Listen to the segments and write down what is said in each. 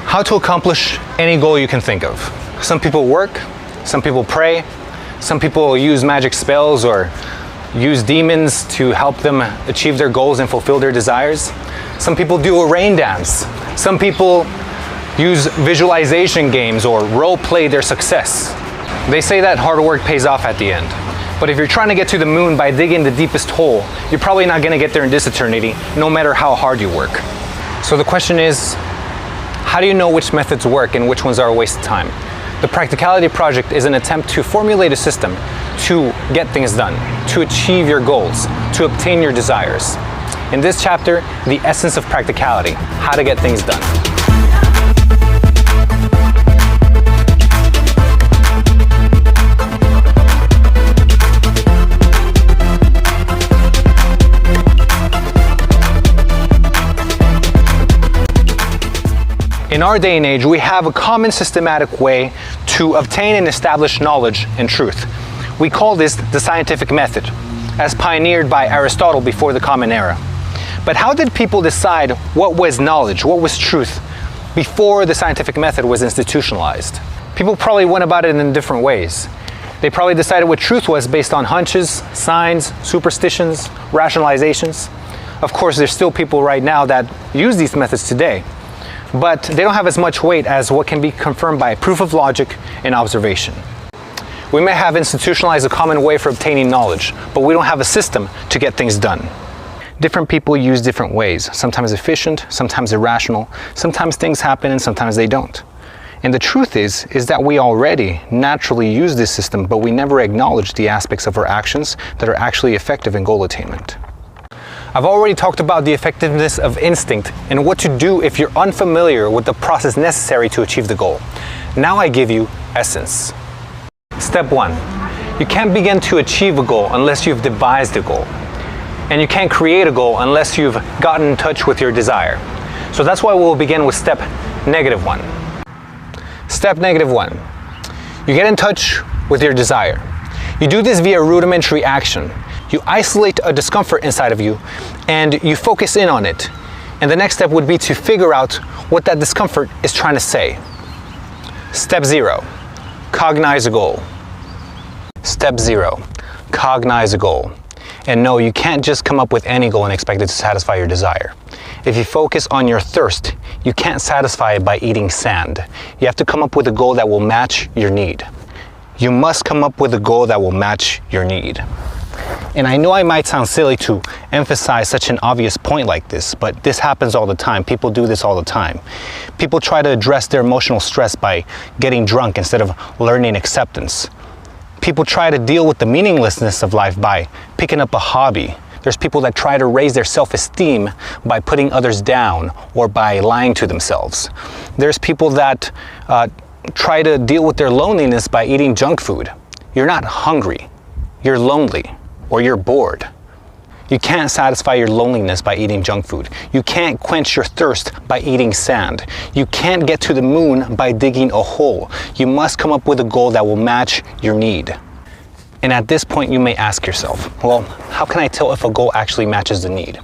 How to accomplish any goal you can think of. Some people work, some people pray, some people use magic spells or use demons to help them achieve their goals and fulfill their desires. Some people do a rain dance. Some people use visualization games or role play their success. They say that hard work pays off at the end. But if you're trying to get to the moon by digging the deepest hole, you're probably not going to get there in this eternity, no matter how hard you work. So the question is, how do you know which methods work and which ones are a waste of time? The Practicality Project is an attempt to formulate a system to get things done, to achieve your goals, to obtain your desires. In this chapter, the essence of practicality, how to get things done. In our day and age, we have a common systematic way to obtain and establish knowledge and truth. We call this the scientific method, as pioneered by Aristotle before the Common Era. But how did people decide what was knowledge, what was truth, before the scientific method was institutionalized? People probably went about it in different ways. They probably decided what truth was based on hunches, signs, superstitions, rationalizations. Of course, there's still people right now that use these methods today, but they don't have as much weight as what can be confirmed by proof of logic and observation. We may have institutionalized a common way for obtaining knowledge, but we don't have a system to get things done. Different people use different ways, sometimes efficient, sometimes irrational, sometimes things happen and sometimes they don't. And the truth is that we already naturally use this system, but we never acknowledge the aspects of our actions that are actually effective in goal attainment. I've already talked about the effectiveness of instinct and what to do if you're unfamiliar with the process necessary to achieve the goal. Now I give you essence. Step 1. You can't begin to achieve a goal unless you've devised a goal. And you can't create a goal unless you've gotten in touch with your desire. So that's why we'll begin with step -1. Step -1. You get in touch with your desire. You do this via rudimentary action. You isolate a discomfort inside of you and you focus in on it. And the next step would be to figure out what that discomfort is trying to say. Step 0. Cognize a goal. Step 0. Cognize a goal. And no, you can't just come up with any goal and expect it to satisfy your desire. If you focus on your thirst, you can't satisfy it by eating sand. You have to come up with a goal that will match your need. You must come up with a goal that will match your need. And I know I might sound silly to emphasize such an obvious point like this, but this happens all the time. People do this all the time. People try to address their emotional stress by getting drunk instead of learning acceptance. People try to deal with the meaninglessness of life by picking up a hobby. There's people that try to raise their self-esteem by putting others down or by lying to themselves. There's people that try to deal with their loneliness by eating junk food. You're not hungry, you're lonely. Or you're bored. You can't satisfy your loneliness by eating junk food. You can't quench your thirst by eating sand. You can't get to the moon by digging a hole. You must come up with a goal that will match your need. And at this point you may ask yourself, well, how can I tell if a goal actually matches the need?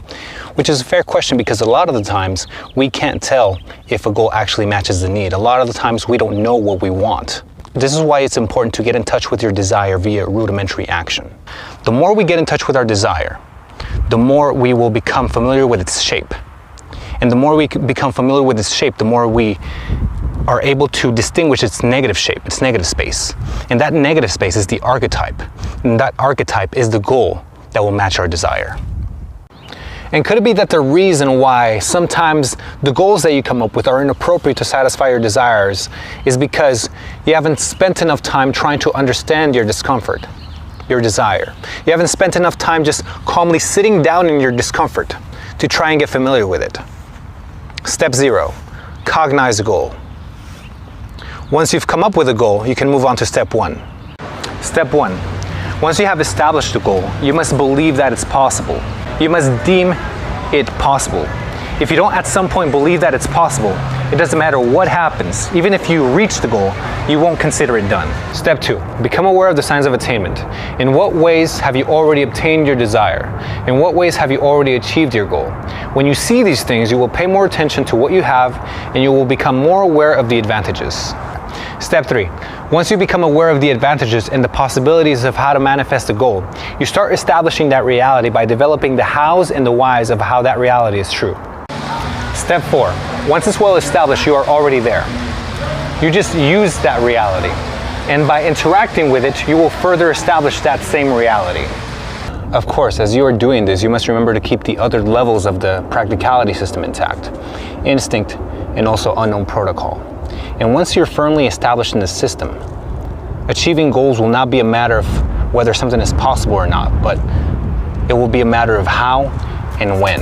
Which is a fair question because a lot of the times we can't tell if a goal actually matches the need. A lot of the times we don't know what we want. This is why it's important to get in touch with your desire via rudimentary action. The more we get in touch with our desire, the more we will become familiar with its shape. And the more we become familiar with its shape, the more we are able to distinguish its negative shape, its negative space. And that negative space is the archetype. And that archetype is the goal that will match our desire. And could it be that the reason why sometimes the goals that you come up with are inappropriate to satisfy your desires is because you haven't spent enough time trying to understand your discomfort, your desire. You haven't spent enough time just calmly sitting down in your discomfort to try and get familiar with it. Step 0. Cognize a goal. Once you've come up with a goal, you can move on to step 1. Step 1. Once you have established a goal, you must believe that it's possible. You must deem it possible. If you don't at some point believe that it's possible, It doesn't matter what happens. Even if you reach the goal, you won't consider it done. Step 2, become aware of the signs of attainment. In what ways have you already obtained your desire? In what ways have you already achieved your goal? When you see these things, you will pay more attention to what you have and you will become more aware of the advantages. Step 3, once you become aware of the advantages and the possibilities of how to manifest a goal, you start establishing that reality by developing the hows and the whys of how that reality is true. Step 4, once it's well established, you are already there. You just use that reality. And by interacting with it, you will further establish that same reality. Of course, as you are doing this, you must remember to keep the other levels of the practicality system intact, instinct, and also unknown protocol. And once you're firmly established in the system, achieving goals will not be a matter of whether something is possible or not, but it will be a matter of how and when.